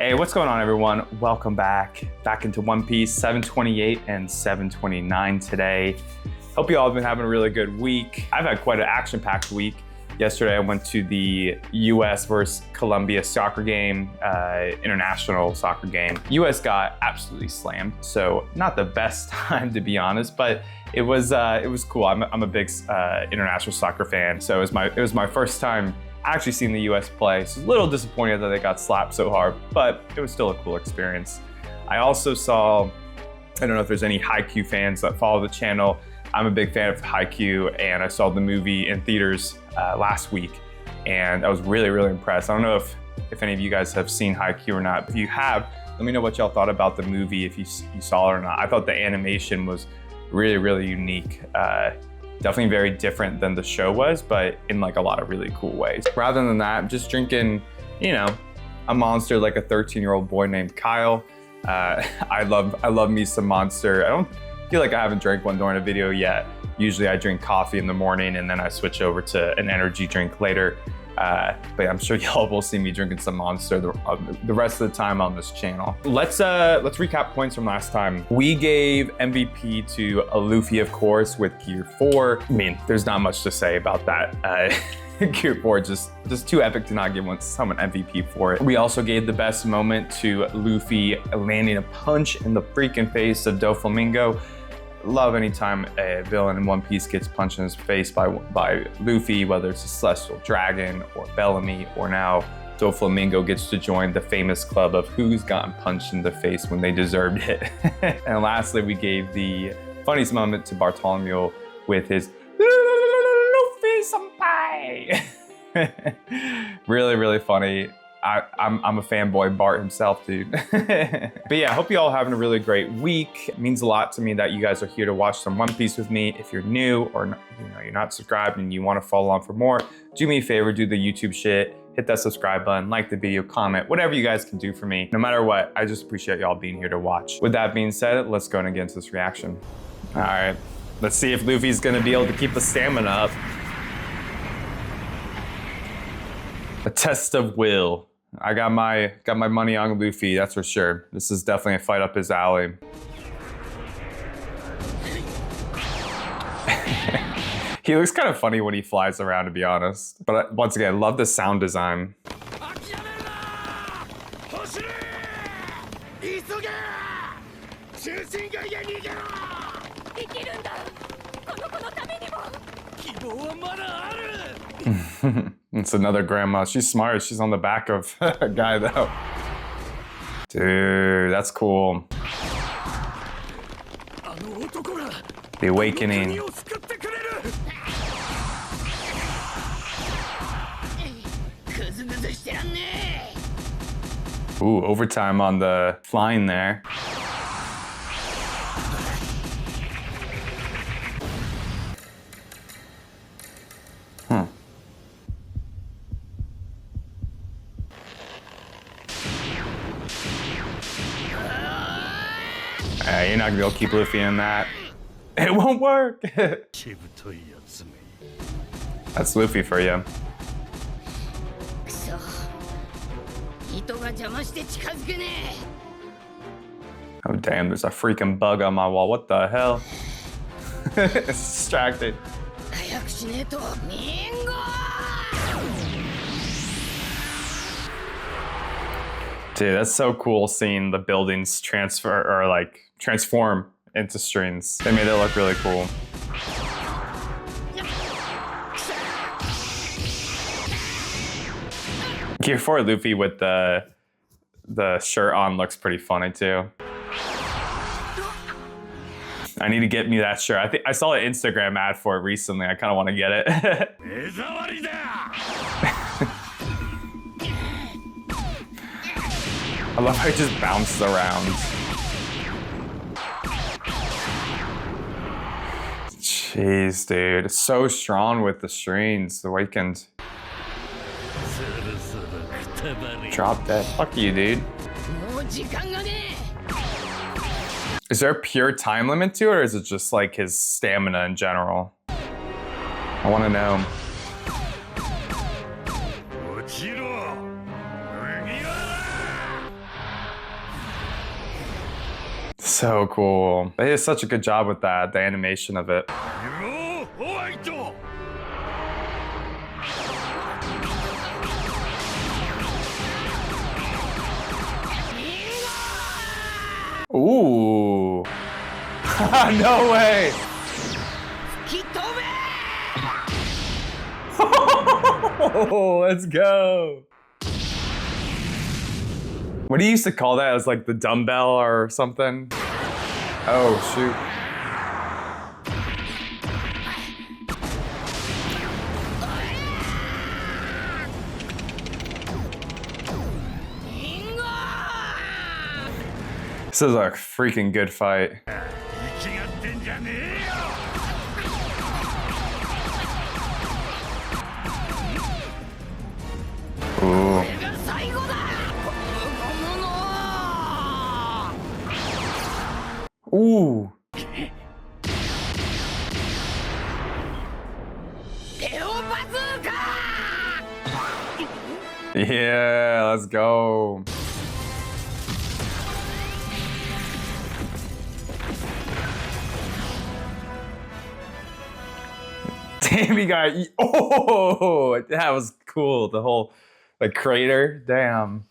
Hey, what's going on, everyone? Welcome back into One Piece, 728 and 729 today. Hope you all have been having a really good week. I've had quite an action-packed week. Yesterday, I went to the US versus Colombia soccer game, international soccer game. US got absolutely slammed, so not the best time to be honest, but it was cool. I'm a big international soccer fan, so it was my first time actually seeing the US play. So a little disappointed that they got slapped so hard, but it was still a cool experience. I also saw, I don't know if there's any Haikyuu fans that follow the channel. I'm a big fan of Haikyuu, and I saw the movie in theaters last week, and I was really, really impressed. I don't know if any of you guys have seen Haikyuu or not. If you have, let me know what y'all thought about the movie, if you saw it or not. I thought the animation was really, really unique. Definitely very different than the show was, but in like a lot of really cool ways. Rather than that, I'm just drinking, you know, a Monster like a 13-year-old boy named Kyle. I love me some Monster. I don't feel like I haven't drank one during a video yet. Usually I drink coffee in the morning and then I switch over to an energy drink later. But I'm sure y'all will see me drinking some Monster the rest of the time on this channel. Let's recap points from last time. We gave MVP to Luffy, of course, with Gear 4. I mean, there's not much to say about that. Gear 4 just too epic to not give someone MVP for it. We also gave the best moment to Luffy landing a punch in the freaking face of DOFLAMINGO. Love anytime a villain in One Piece gets punched in his face by Luffy, whether it's a Celestial Dragon or Bellamy, or now DOFLAMINGO gets to join the famous club of who's gotten punched in the face when they deserved it. And lastly, we gave the funniest moment to Bartholomew with his Luffy senpai. Really, really funny. I'm a fanboy Bart himself, dude. But yeah, I hope you all are having a really great week. It means a lot to me that you guys are here to watch some One Piece with me. If you're new or you're not subscribed and you want to follow along for more, do me a favor, do the YouTube shit, hit that subscribe button, like the video, comment, whatever you guys can do for me. No matter what, I just appreciate y'all being here to watch. With that being said, let's go and get into this reaction. All right, let's see if Luffy's gonna be able to keep the stamina up. A test of will. I got my money on Luffy, that's for sure. This is definitely a fight up his alley. He looks kind of funny when he flies around, to be honest. But once again, love the sound design. It's another grandma. She's smart. She's on the back of a guy, though. Dude, that's cool. The awakening. Ooh, overtime on the flying there. You're not gonna be able to keep Luffy in that. It won't work. That's Luffy for you. Oh damn, there's a freaking bug on my wall. What the hell? It's distracted. Dude, that's so cool seeing the buildings transform into strings. They made it look really cool. Gear 4 Luffy with the shirt on looks pretty funny too. I need to get me that shirt. I saw an Instagram ad for it recently. I kind of want to get it. I love how it just bounces around. Jeez, dude. It's so strong with the strings. The Awakened. Drop dead. Fuck you, dude. Is there a pure time limit to it, or is it just like his stamina in general? I want to know. So cool. They did such a good job with that, the animation of it. Ooh. No way. Oh, let's go. What do you used to call that? As like the dumbbell or something? Oh, shoot. This is a freaking good fight. Ooh. Ooh. Yeah, let's go. Damn, he got. Oh, that was cool. The whole crater. Damn.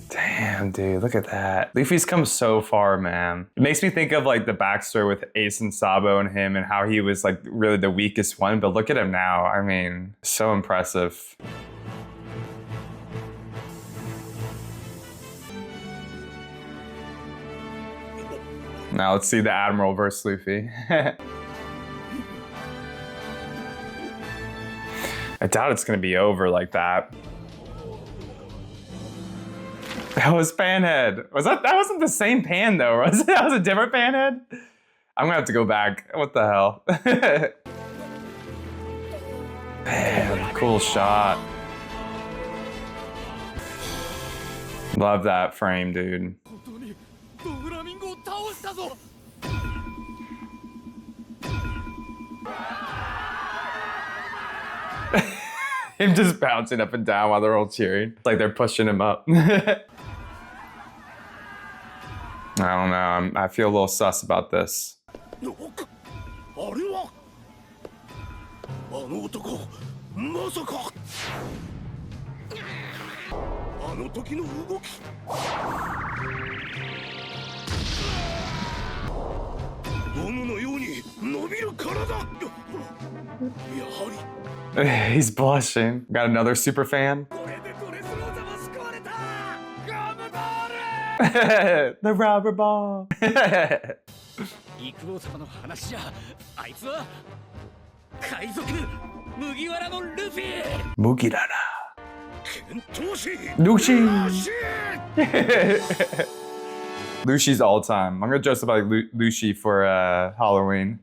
Damn, dude, look at that. Luffy's come so far, man. It makes me think of like the backstory with Ace and Sabo and him and how he was like really the weakest one, but look at him now. I mean, so impressive. Now let's see the Admiral versus Luffy. I doubt it's gonna be over like that. That was Panhead. That wasn't the same pan though, was it? That was a different Panhead? I'm gonna have to go back. What the hell? Man, cool shot. Love that frame, dude. Him just bouncing up and down while they're all cheering. It's like they're pushing him up. I don't know. I feel a little sus about this. He's blushing. Got another super fan. The rubber ball. Mugirara. Luffy. Luffy's all time. I'm gonna dress up like Luffy for Halloween.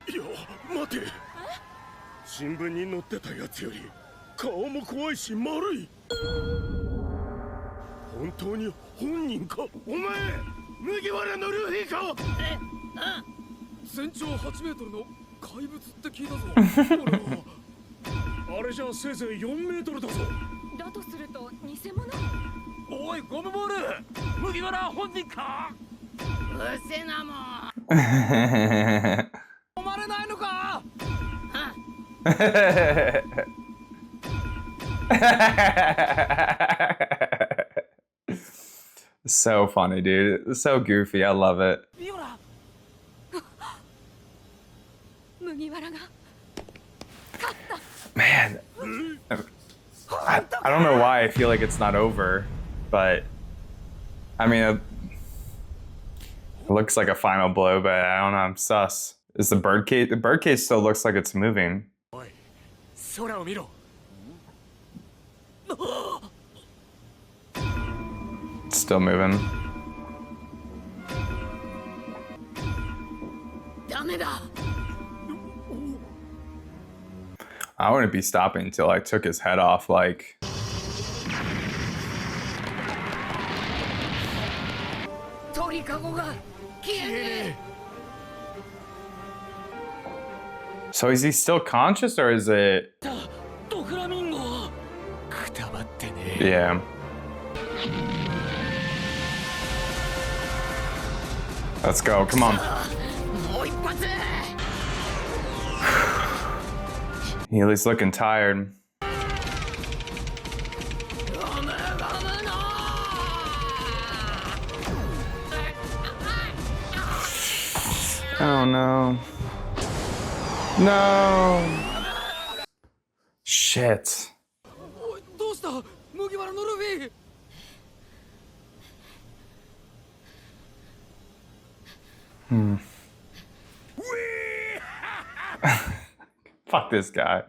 So funny, dude. It's so goofy. I love it. Man, I don't know why I feel like it's not over, but I mean, it looks like a final blow, but I don't know. I'm sus. Is the birdcage? The birdcage still looks like it's moving. It's still moving. I wouldn't be stopping until I took his head off, like. So is he still conscious or is it? Yeah. Let's go, come on. He's looking tired. Oh no. No. Shit. Fuck this guy.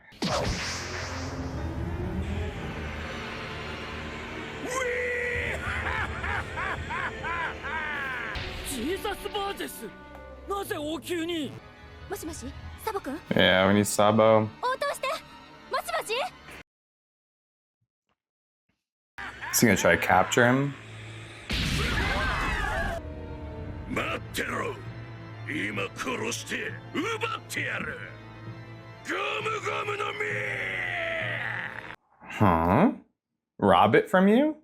Yeah, we need Sabo. Is he gonna try to capture him? Huh? Rob it from you?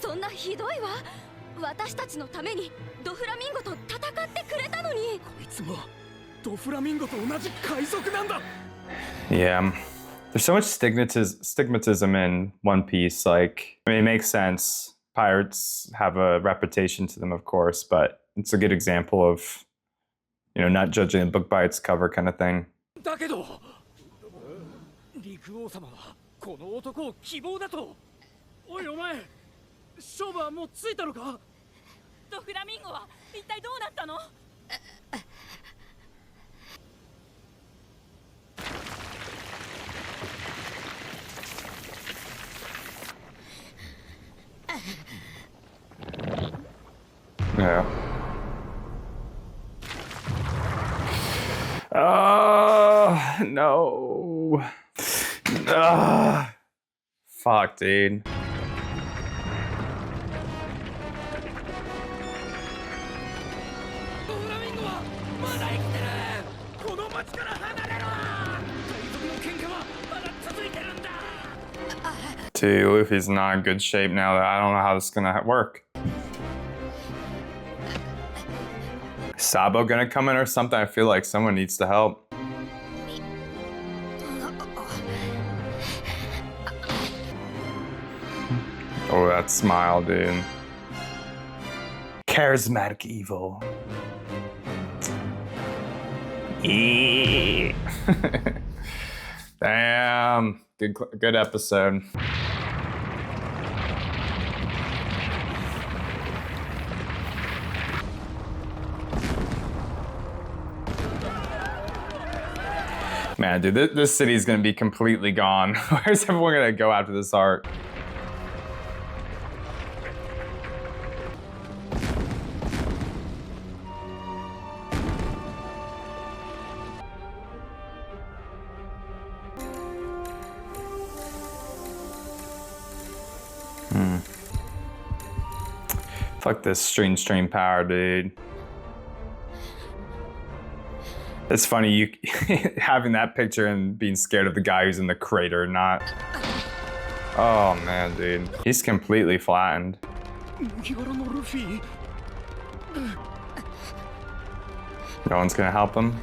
そんなひどいわ。私たちのためにドフラミンゴと戦ってくれたのに。こいつもドフラミンゴと同じ海賊なんだ。 Yeah. There's so much stigmatism in One Piece. Like, I mean, it makes sense. Pirates have a reputation to them, of course, but it's a good example of, you know, not judging a book by its cover kind of thing. だけど、陸王様はこの男を希望だと。おいお前、勝負はもうついたのか？ドフラミンゴは一体どうなったの？ Yeah. Oh, no. Fuck, dude. Dude, Luffy's not in good shape now. I don't know how this is gonna work. Sabo gonna come in or something? I feel like someone needs to help. Oh, that smile, dude. Charismatic evil. Eee. Damn. Good episode. Man, dude, this city's gonna be completely gone. Where's everyone gonna go after this art? Fuck this stream power, dude. It's funny, you having that picture and being scared of the guy who's in the crater, not. Oh man, dude. He's completely flattened. No one's gonna help him?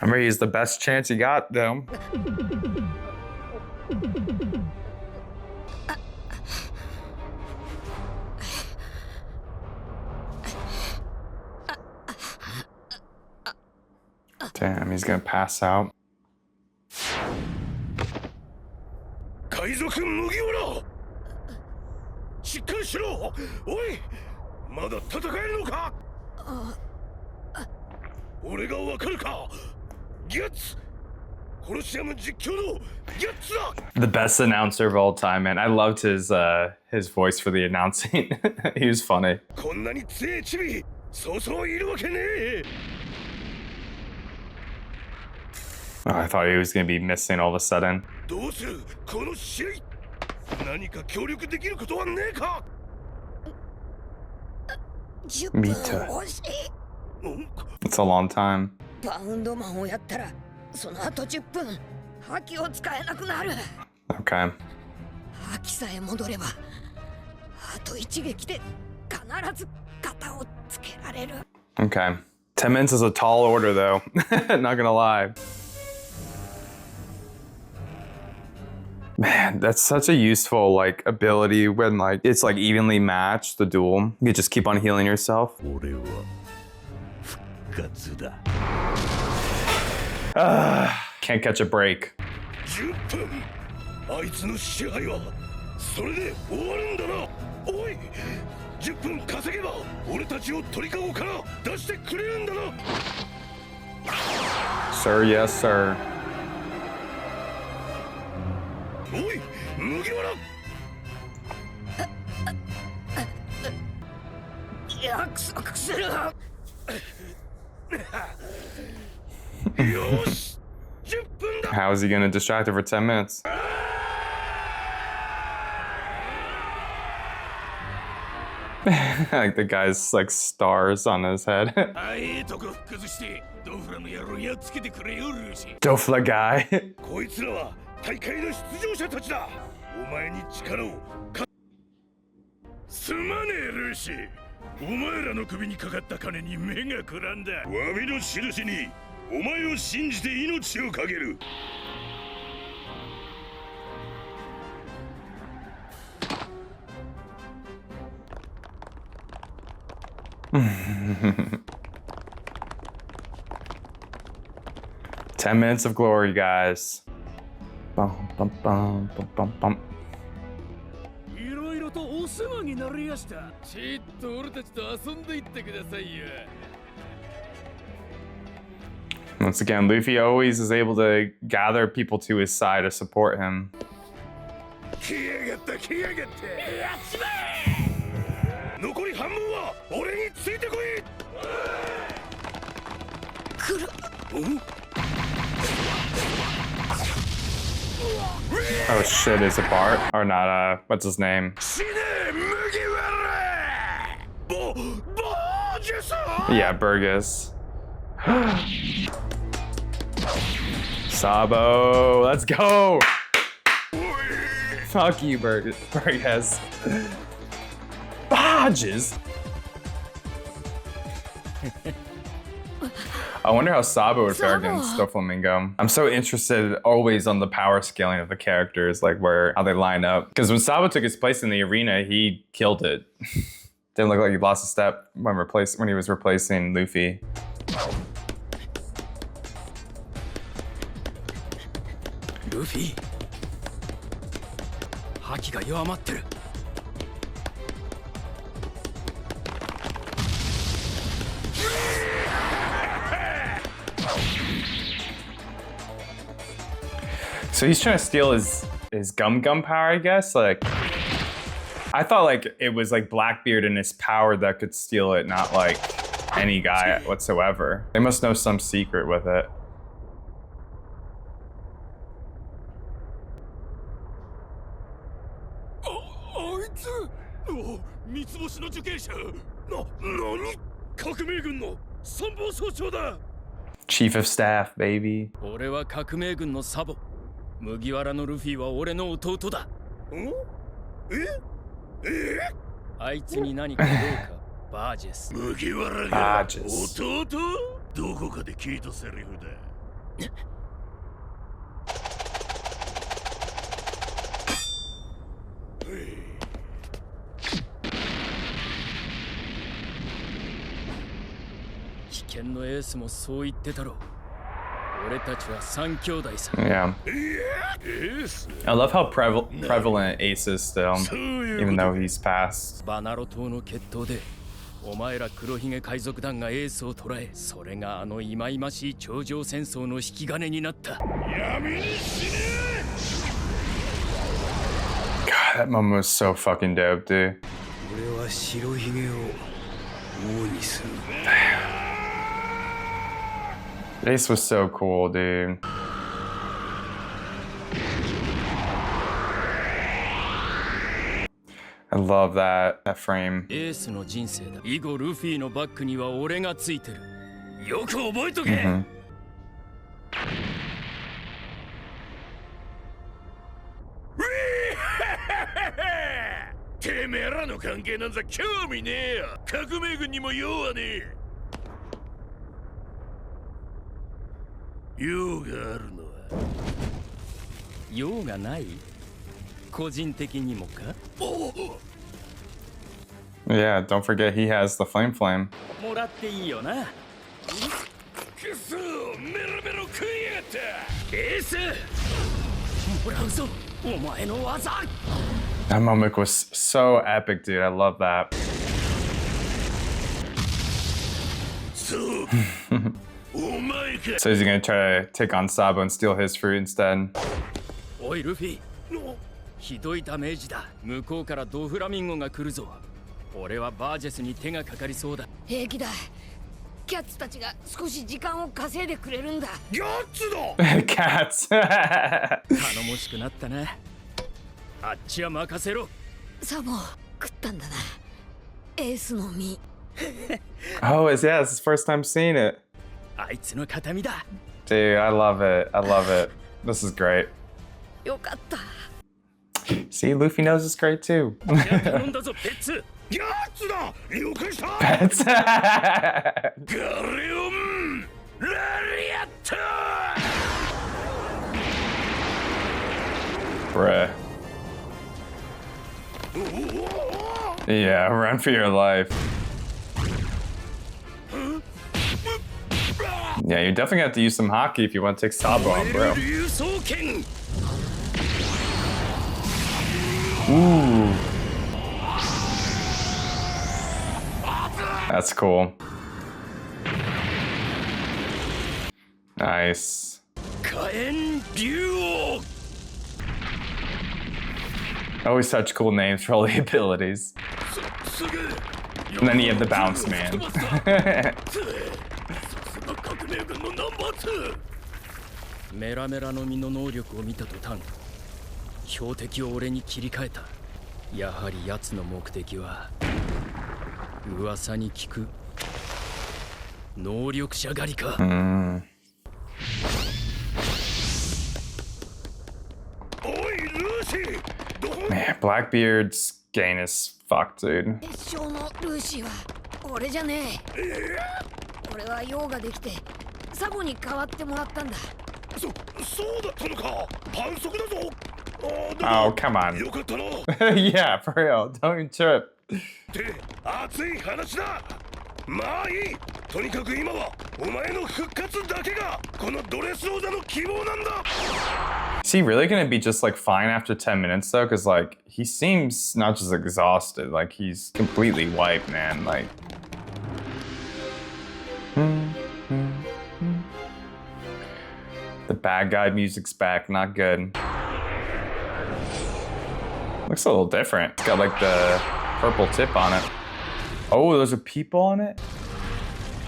Remember, he's the best chance he got, though. Damn, he's gonna pass out. The best announcer of all time, man. I loved his voice for the announcing. He was funny. Oh, I thought he was gonna be missing all of a sudden. Mita. It's a long time. その後10分覇気を使えなくなる。 Okay. 覇気さえ戻ればあと一撃で必ず肩をつけられる。 Okay. 10 minutes is a tall order though. Not gonna lie. Man, that's such a useful like ability when like it's like evenly matched the duel. You just keep on healing yourself. Can't catch a break. あいつの支配はそれで終わるんだな。おい、10分稼げば俺たちを鳥かごから出してくれるんだな。 Sir, yes, sir. おい、麦わら。約束する。よし、10分だ。 How is he gonna distract her for 10 minutes? Like the guy's like stars on his head. あいとこ崩してドフラの野郎やっつけてくれよルーシー。 Dofla guy. こいつらは大会の出場者たちだ。お前に力をすまねえルーシー。お前らの首にかかった金に目がくらんだ。詫びの印にお前を信じて命をかける。 10 minutes of glory, guys. Bum, bum, bum, bum, bum, bum. いろいろとお世話になりやした。ちっと俺たちと遊んでいってくださいよ。 Once again, Luffy always is able to gather people to his side to support him. 来やがった来やがった。やっちまえ。残り半分は俺についてこい。来る。 Oh shit, is it Bart? Or not, what's his name? Yeah, Burgess. Sabo, let's go! Fuck you, Burgess. Bodges! I wonder how Sabo would fare against Doflamingo. I'm so interested always on the power scaling of the characters, like how they line up. Because when Sabo took his place in the arena, he killed it. Didn't look like he lost a step when he was replacing Luffy. Luffy, 覇気が弱まってる。 So he's trying to steal his gum power, I guess. Like, I thought like it was like Blackbeard and his power that could steal it, not like any guy whatsoever. They must know some secret with it. 三つ星の受刑者。何？革命軍の参謀総長だ。 Chief of Staff, baby. 俺は革命軍のサボ。麦わらのルフィは俺の弟だ。あいつに何かどうか、バージェス。麦わらが弟？どこかで聞いたセリフだ。危険のエースもそう言ってたろ。俺たちは三兄弟さ。Yeah. I love how prevalent Ace is still, even though he's passed. バナロ島の決闘で、お前ら黒ひげ海賊団がエースを捕らえ、それがあの忌々しい頂上戦争の引き金になった。闇に死ね！ God, that moment was so fucking dope, dude. 俺は白ひげを王にする。 Ace was so cool, dude. I love that frame. エースの人生だ。以後ルフィのバックには俺がついてる。よく覚えとけ。係なんざ興味ねえよ。革命軍にも用はねえ。用があるのは用がない？個人的にもか？ Yeah, don't forget he has the flame. もらっていいよな。くそ、メロメロ食いやがった。エース、もらうぞ、お前の技。That moment was so epic, dude. I love that. So is he gonna try to take on Sabo and steal his fruit instead? おいルフィ、ひどいダメージだ。向こうからドフラミンゴが来るぞ。俺はバージェスに手がかかりそうだ。平気だ。キャッツたちが少し時間を稼いでくれるんだ。ギャッツだ。Cats. 頼もしくなったな。あっちは任せろ。サボ食ったんだな。エースの実。Oh, it's his first time seeing it. あいつの形見だ。Dude, I love it. I love it. This is great. よかった。See, Luffy knows it's great too. 頼んだぞ、ペッツ。ギャッツだ。了解した。Pets. ガレオンラリアット。Bruh. Yeah, run for your life. Yeah, you definitely have to use some hockey if you want to take Sabo on, bro. Ooh. That's cool. Nice. Always such cool names for all the abilities. And then you have the bounce man. メラメラの実の能力を見た途端、標的を俺に切り替えた。やはり奴の目的は噂に聞く能力者狩りか。おいルーシー。Man, Blackbeard's gain is fucked, dude. 決勝のルーシーは俺じゃねえ。俺は用ができてサボに代わってもらったんだ。そうだったのか。反則だぞ。Oh, come on. よかったな。Yeah, for real. Don't you trip. って熱い話だ。まあいい。とにかく今はお前の復活だけがこのドレスローザの希望なんだ。Is he really gonna be just like fine after 10 minutes though? Cause like he seems not just exhausted, like he's completely wiped, man. Like the bad guy music's back, not good. Looks a little different. It's got like the purple tip on it. Oh, those are people on it?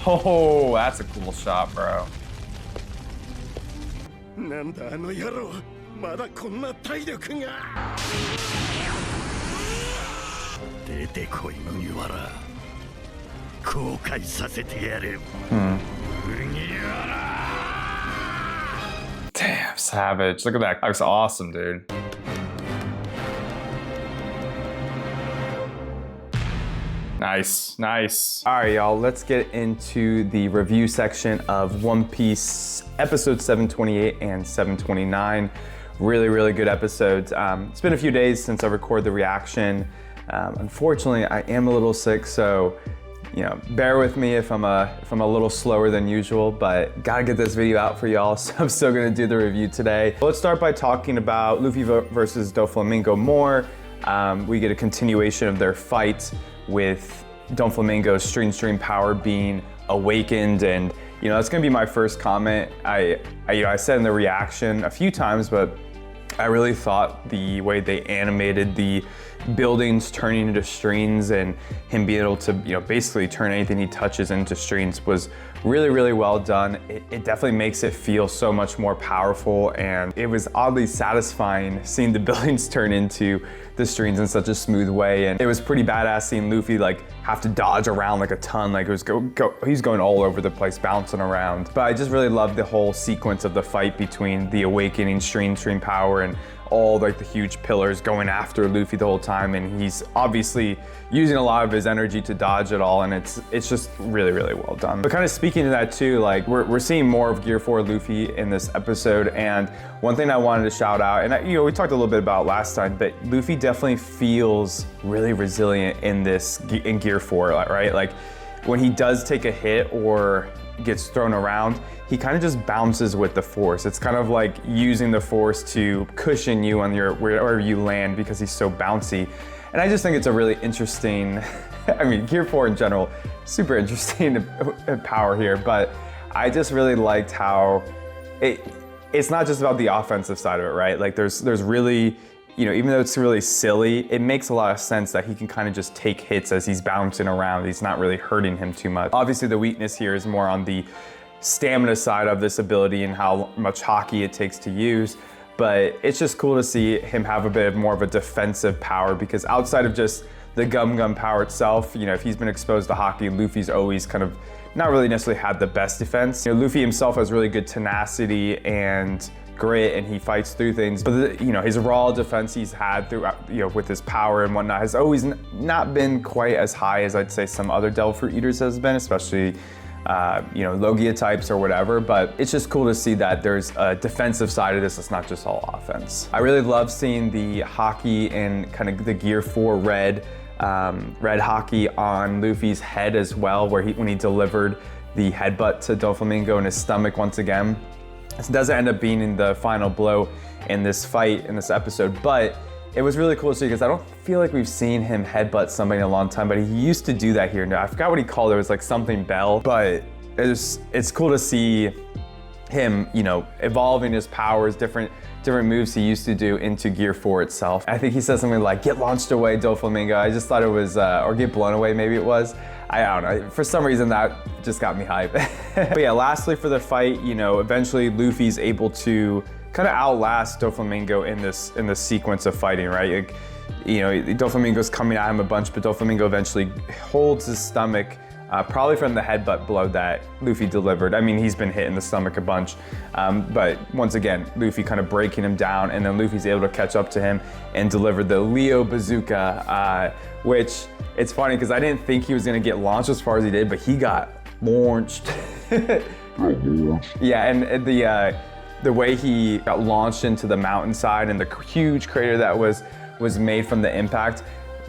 Oh, that's a cool shot, bro. なんだあの野郎、まだこんな体力が。出てこい麦わら。後悔させてやる。麦わら。Damn, savage. Look at that. That looks awesome, dude. Nice, nice. All right, y'all, let's get into the review section of One Piece episode 728 and 729. Really, really good episodes. It's been a few days since I recorded the reaction. Unfortunately, I am a little sick, so you know, bear with me if I'm a little slower than usual, but gotta get this video out for y'all, so I'm still gonna do the review today. Let's start by talking about Luffy versus DOFLAMINGO more. We get a continuation of their fight with DOFLAMINGO's stream power being awakened, and you know, that's gonna be my first comment. I said in the reaction a few times, but I really thought the way they animated the buildings turning into streams and him being able to, you know, basically turn anything he touches into streams was really, really well done. It definitely makes it feel so much more powerful, and it was oddly satisfying seeing the buildings turn into the streams in such a smooth way. And it was pretty badass seeing Luffy like have to dodge around like a ton, like it was he's going all over the place, bouncing around. But I just really loved the whole sequence of the fight between the awakening stream power and all like the huge pillars going after Luffy the whole time, and he's obviously using a lot of his energy to dodge it all, and it's just really, really well done. But kind of speaking to that too, like we're seeing more of Gear 4 Luffy in this episode, and one thing I wanted to shout out, and we talked a little bit about last time, but Luffy definitely feels really resilient in Gear 4, right? Like when he does take a hit or gets thrown around, he kind of just bounces with the force. It's kind of like using the force to cushion you on wherever you land because he's so bouncy. And I just think it's a really interesting, I mean, Gear 4 in general, super interesting power here, but I just really liked how it's not just about the offensive side of it, right? Like there's really, even though it's really silly, it makes a lot of sense that he can kind of just take hits as he's bouncing around. He's not really hurting him too much. Obviously the weakness here is more on the stamina side of this ability and how much Hugeeee it takes to use, but it's just cool to see him have a bit more of a defensive power, because outside of just the gum power itself, if he's been exposed to Hugeeee, Luffy's always kind of not really necessarily had the best defense. Luffy himself has really good tenacity and grit, and he fights through things, but his raw defense he's had throughout, with his power and whatnot, has always not been quite as high as I'd say some other Devil Fruit Eaters has been, especially Logia types or whatever. But it's just cool to see that there's a defensive side of this. It's not just all offense. I really love seeing the Hugeeee and kind of the Gear 4 red Hugeeee on Luffy's head as well, where when he delivered the headbutt to Doflamingo in his stomach once again. This doesn't end up being in the final blow in this fight, in this episode, but it was really cool to see because I don't feel like we've seen him headbutt somebody in a long time, but he used to do that here. Now, I forgot what he called it. It was like something bell, but it's cool to see him, evolving his powers, different moves he used to do into Gear 4 itself. I think he said something like, "Get launched away, Doflamingo." I just thought it was, or "Get blown away," maybe it was. I don't know. For some reason, that just got me hyped. But yeah, lastly for the fight, eventually Luffy's able to kind of outlast Doflamingo in this sequence of fighting, right? Like, Doflamingo's coming at him a bunch, but Doflamingo eventually holds his stomach, probably from the headbutt blow that Luffy delivered. I mean, he's been hit in the stomach a bunch, but once again, Luffy kind of breaking him down, and then Luffy's able to catch up to him and deliver the Leo Bazooka, which it's funny because I didn't think he was gonna get launched as far as he did, but he got launched. Yeah, and the way he got launched into the mountainside and the huge crater that was made from the impact,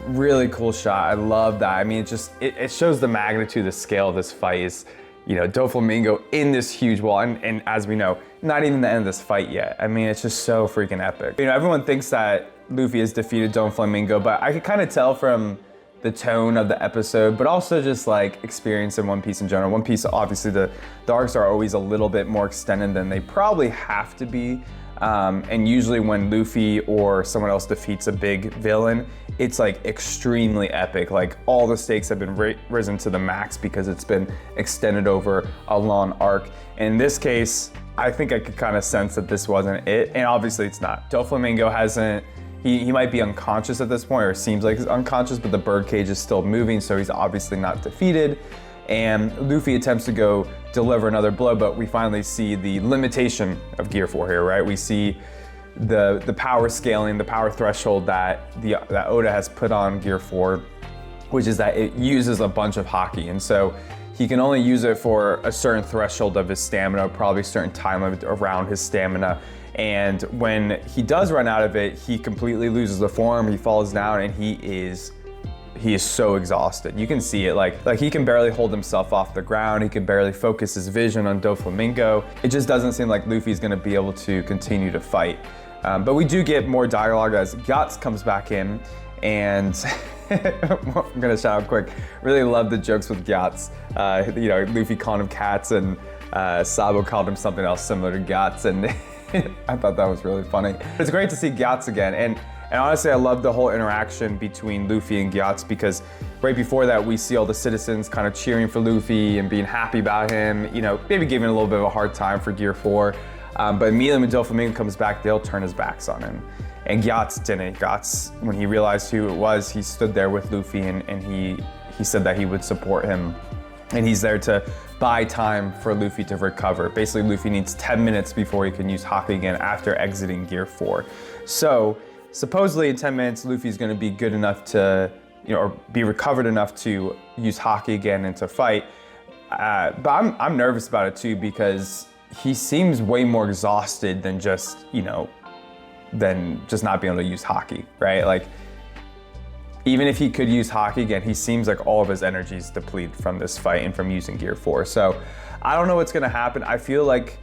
really cool shot. I love that. I mean, it shows the magnitude, the scale of this fight is, Doflamingo in this huge wall, and as we know, not even the end of this fight yet. I mean, it's just so freaking epic. Everyone thinks that Luffy has defeated Doflamingo, but I could kind of tell from the tone of the episode, but also just like experience in One Piece in general. One Piece, obviously the arcs are always a little bit more extended than they probably have to be. And usually when Luffy or someone else defeats a big villain, it's like extremely epic. Like all the stakes have been risen to the max because it's been extended over a long arc. In this case, I think I could kind of sense that this wasn't it, and obviously it's not. Doflamingo hasn't, he might be unconscious at this point, or seems like he's unconscious, but the birdcage is still moving, so he's obviously not defeated. And Luffy attempts to go deliver another blow, but we finally see the limitation of Gear 4 here, right? We see the power scaling, the power threshold that Oda has put on Gear 4, which is that it uses a bunch of Hugeeee, and so he can only use it for a certain threshold of his stamina, probably a certain time limit around his stamina. And when he does run out of it, he completely loses the form, he falls down, and he is so exhausted. You can see it, like he can barely hold himself off the ground, he can barely focus his vision on Doflamingo. It just doesn't seem like Luffy's gonna be able to continue to fight. But we do get more dialogue as Guts comes back in, and I'm gonna shout out quick, really love the jokes with Guts. Luffy called him Cats, and Sabo called him something else similar to Guts, and I thought that was really funny. It's great to see Guts again, and honestly, I love the whole interaction between Luffy and Guts, because right before that, we see all the citizens kind of cheering for Luffy and being happy about him, maybe giving a little bit of a hard time for Gear 4. But immediately when Doflamingo comes back, they'll turn his backs on him. And Guts didn't. Guts, when he realized who it was, he stood there with Luffy, and he said that he would support him And he's there to buy time for Luffy to recover. Basically, Luffy needs 10 minutes before he can use Hugeeee again after exiting Gear 4. So supposedly in 10 minutes, Luffy's gonna be good enough to, or be recovered enough to use Hugeeee again and to fight. But I'm nervous about it too, because he seems way more exhausted than just, than just not being able to use Hugeeee, right? Like, even if he could use Hugeeee again, he seems like all of his energy is depleted from this fight and from using Gear 4. So I don't know what's gonna happen. I feel like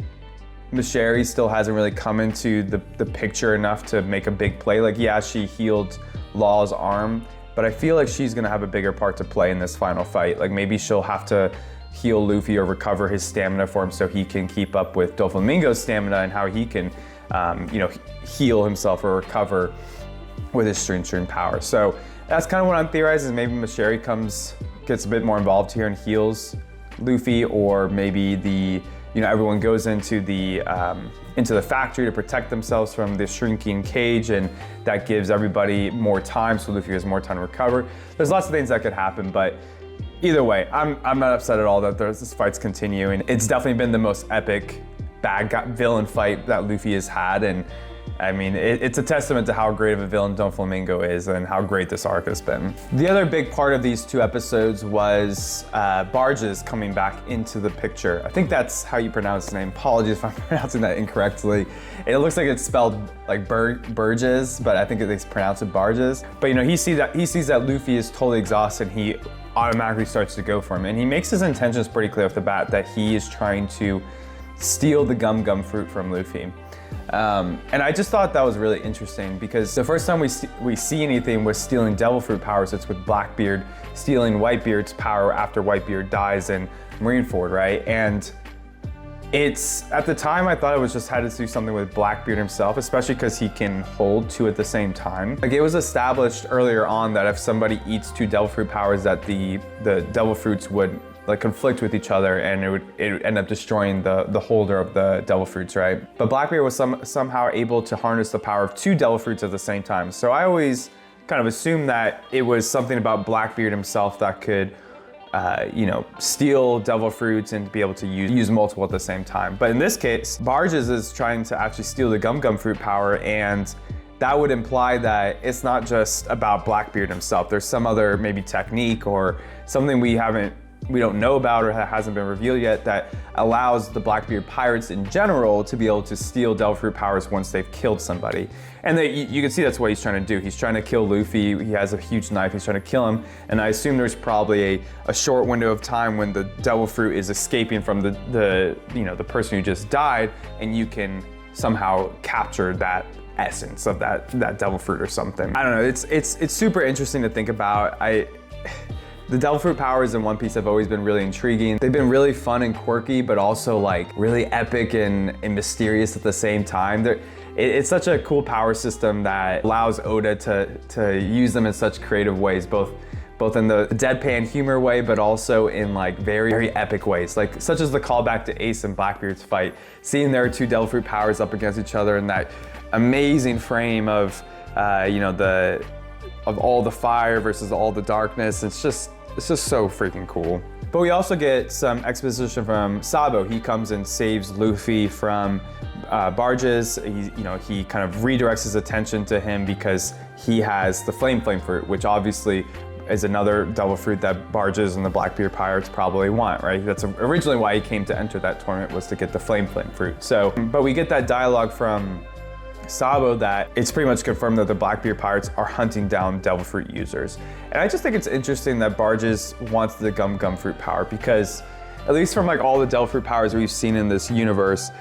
Masheri still hasn't really come into the picture enough to make a big play. Like, yeah, she healed Law's arm, but I feel like she's gonna have a bigger part to play in this final fight. Like, maybe she'll have to heal Luffy or recover his stamina for him so he can keep up with Doflamingo's stamina and how he can, heal himself or recover with his stream power. So that's kind of what I'm theorizing. Maybe Masheri gets a bit more involved here and heals Luffy, or maybe everyone goes into the factory to protect themselves from the shrinking cage, and that gives everybody more time, so Luffy has more time to recover. There's lots of things that could happen, but either way, I'm not upset at all that this fight's continuing. It's definitely been the most epic villain fight that Luffy has had, and I mean, it's a testament to how great of a villain Doflamingo is and how great this arc has been. The other big part of these two episodes was Barges coming back into the picture. I think that's how you pronounce his name. Apologies if I'm pronouncing that incorrectly. It looks like it's spelled like Burgess, but I think they pronounce it Barges. But he sees that Luffy is totally exhausted. He automatically starts to go for him, and he makes his intentions pretty clear off the bat that he is trying to steal the Gum fruit from Luffy. And I just thought that was really interesting, because the first time we see anything with stealing Devil Fruit powers, it's with Blackbeard stealing Whitebeard's power after Whitebeard dies in Marineford, right? And at the time I thought it was just had to do something with Blackbeard himself, especially because he can hold two at the same time. Like, it was established earlier on that if somebody eats two Devil Fruit powers, that the Devil Fruits would conflict with each other, and it would end up destroying the holder of the Devil Fruits, right? But Blackbeard was somehow able to harness the power of two Devil Fruits at the same time. So I always kind of assumed that it was something about Blackbeard himself that could, steal Devil Fruits and be able to use multiple at the same time. But in this case, Barges is trying to actually steal the Gum Fruit power, and that would imply that it's not just about Blackbeard himself. There's some other maybe technique or something we don't know about or that hasn't been revealed yet that allows the Blackbeard pirates in general to be able to steal Devil Fruit powers once they've killed somebody. And you can see that's what he's trying to do. He's trying to kill Luffy. He has a huge knife. He's trying to kill him. And I assume there's probably a short window of time when the Devil Fruit is escaping from the person who just died, and you can somehow capture that essence of that Devil Fruit or something. I don't know. It's super interesting to think about. The Devil Fruit powers in One Piece have always been really intriguing. They've been really fun and quirky, but also really epic and mysterious at the same time. It's such a cool power system that allows Oda to use them in such creative ways, both in the deadpan humor way, but also in very, very epic ways, such as the callback to Ace and Blackbeard's fight. Seeing their two Devil Fruit powers up against each other in that amazing frame of all the fire versus all the darkness. It's just so freaking cool. But we also get some exposition from Sabo. He comes and saves Luffy from Barges. He kind of redirects his attention to him because he has the Flame Fruit, which obviously is another Devil Fruit that Barges and the Blackbeard pirates probably want, right? That's originally why he came to enter that tournament, was to get the Flame Fruit. So, but we get that dialogue from Sabo that it's pretty much confirmed that the Blackbeard pirates are hunting down Devil Fruit users. And I just think it's interesting that Barges wants the Gum Fruit power, because at least from all the Devil Fruit powers we've seen in this universe,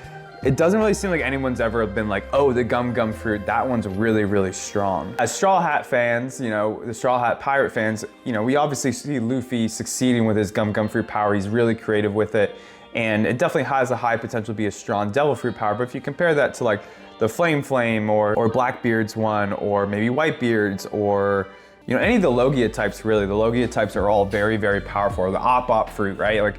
it doesn't really seem like anyone's ever been oh, the Gum Fruit, that one's really, really strong. As Straw Hat fans, the Straw Hat pirate fans, we obviously see Luffy succeeding with his Gum Fruit power. He's really creative with it, and it definitely has a high potential to be a strong Devil Fruit power. But if you compare that to the Flame or Blackbeard's one, or maybe Whitebeard's, or any of the Logia types, really. The Logia types are all very, very powerful. Or the Op Fruit, right?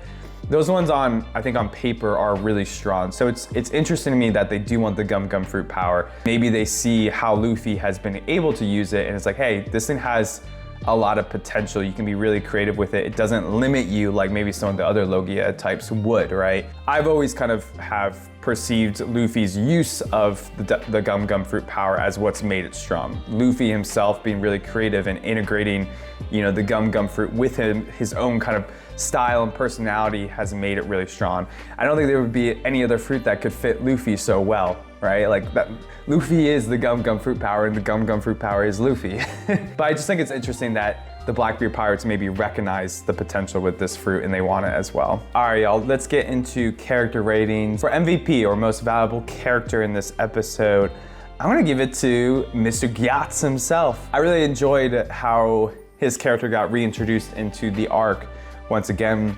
Those ones I think on paper are really strong. So it's interesting to me that they do want the Gum Fruit power. Maybe they see how Luffy has been able to use it, and it's hey, this thing has a lot of potential. You can be really creative with it. It doesn't limit you like maybe some of the other Logia types would, right? I've always kind of have perceived Luffy's use of the Gum Gum Fruit power as what's made it strong. Luffy himself being really creative and integrating, you know, the Gum Gum Fruit with his own kind of style and personality has made it really strong. I don't think there would be any other fruit that could fit Luffy so well, right? Like that, Luffy is the Gum Gum Fruit power and the Gum Gum Fruit power is Luffy. But I just think it's interesting that the Blackbeard Pirates maybe recognize the potential with this fruit and they want it as well. All right, y'all, let's get into character ratings. For MVP, or most valuable character in this episode, I'm gonna give it to Mr. Gyatso himself. I really enjoyed how his character got reintroduced into the arc. Once again,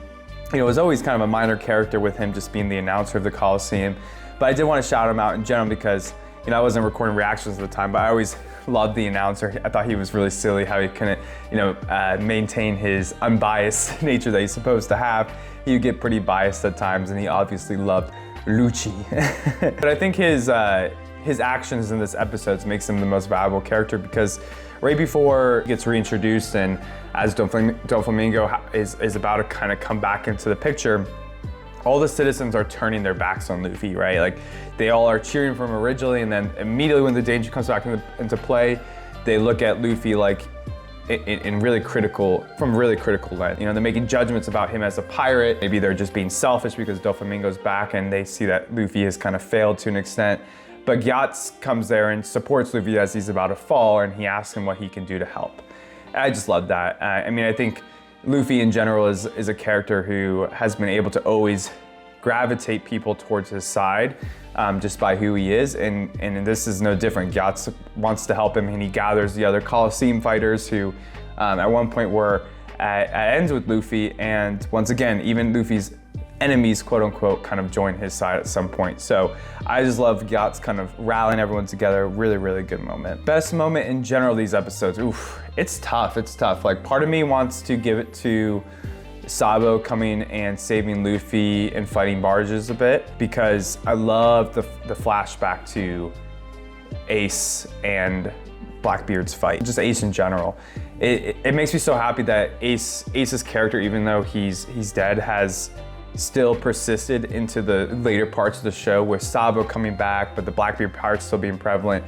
you know, it was always kind of a minor character with him just being the announcer of the Coliseum. But I did want to shout him out in general because, you know, I wasn't recording reactions at the time, but I always loved the announcer. I thought he was really silly how he couldn't, you know, maintain his unbiased nature that he's supposed to have. He would get pretty biased at times, and he obviously loved Lucci. But I think his actions in this episode makes him the most valuable character because right before he gets reintroduced and as Doflamingo is about to kind of come back into the picture, all the citizens are turning their backs on Luffy, right? Like they all are cheering for him originally, and then immediately when the danger comes back into play, they look at Luffy like in really critical lens. You know, they're making judgments about him as a pirate. Maybe they're just being selfish because Doflamingo's back and they see that Luffy has kind of failed to an extent. But Gyatso comes there and supports Luffy as he's about to fall, and he asks him what he can do to help. And I just love that. I mean, I think Luffy in general is a character who has been able to always gravitate people towards his side just by who he is, and this is no different. Gyatso wants to help him, and he gathers the other Coliseum fighters who at one point were at ends with Luffy, and once again, even Luffy's enemies, quote unquote, kind of join his side at some point. So I just love Gyatso kind of rallying everyone together. Really, really good moment. Best moment in general these episodes. Oof, it's tough. Like part of me wants to give it to Sabo coming and saving Luffy and fighting barges a bit because I love the flashback to Ace and Blackbeard's fight. Just Ace in general. It makes me so happy that Ace's character, even though he's dead, has still persisted into the later parts of the show with Sabo coming back, but the Blackbeard Pirates still being prevalent.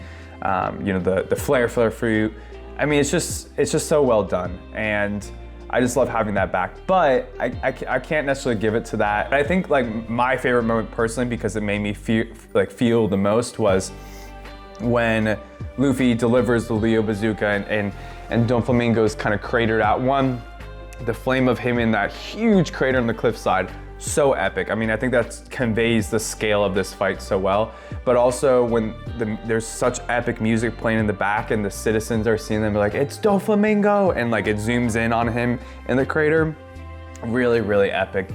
You know, the flare fruit. I mean, it's just so well done, and I just love having that back. But I can't necessarily give it to that. I think like my favorite moment personally, because it made me feel the most, was when Luffy delivers the Leo Bazooka and Doflamingo's kind of cratered out. One, the flame of him in that huge crater on the cliffside, so epic. I mean, I think that conveys the scale of this fight so well. But also when there's such epic music playing in the back and the citizens are seeing them like, it's Doflamingo, and like it zooms in on him in the crater. Really, really epic.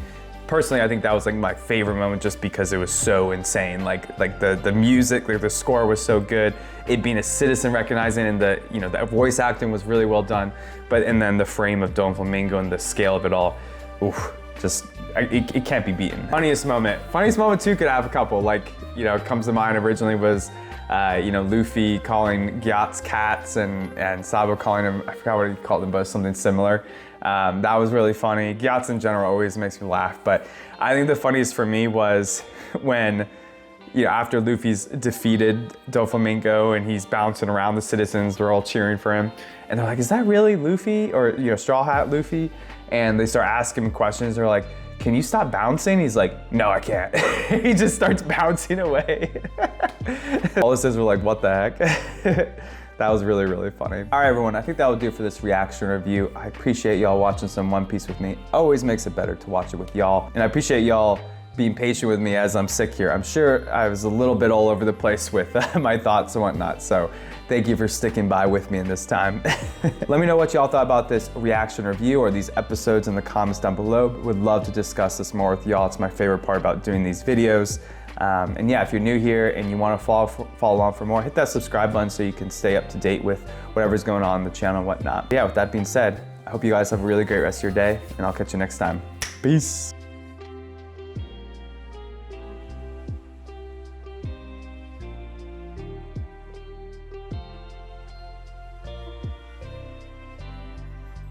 Personally, I think that was like my favorite moment just because it was so insane. Like the music, like the score was so good. It being a citizen recognizing, and the voice acting was really well done. And then the frame of Doflamingo and the scale of it all, oof, just it can't be beaten. Funniest moment too could have a couple. Like, you know, comes to mind originally was Luffy calling Gyatso cats and Sabo calling him, I forgot what he called them, but something similar. That was really funny. Gyatso in general always makes me laugh, but I think the funniest for me was when, you know, after Luffy's defeated Doflamingo and he's bouncing around, the citizens, they're all cheering for him. And they're like, is that really Luffy? Or, you know, Straw Hat Luffy? And they start asking him questions. They're like, can you stop bouncing? He's like, no, I can't. He just starts bouncing away. All the citizens were like, what the heck? That was really, really funny. All right, everyone, I think that will do for this reaction review. I appreciate y'all watching some One Piece with me. Always makes it better to watch it with y'all. And I appreciate y'all being patient with me as I'm sick here. I'm sure I was a little bit all over the place with my thoughts and whatnot, so thank you for sticking by with me in this time. Let me know what y'all thought about this reaction review or these episodes in the comments down below. Would love to discuss this more with y'all. It's my favorite part about doing these videos. And yeah, if you're new here and you want to follow along for more, hit that subscribe button so you can stay up to date with whatever's going on in the channel and whatnot. Yeah, with that being said, I hope you guys have a really great rest of your day, and I'll catch you next time. Peace.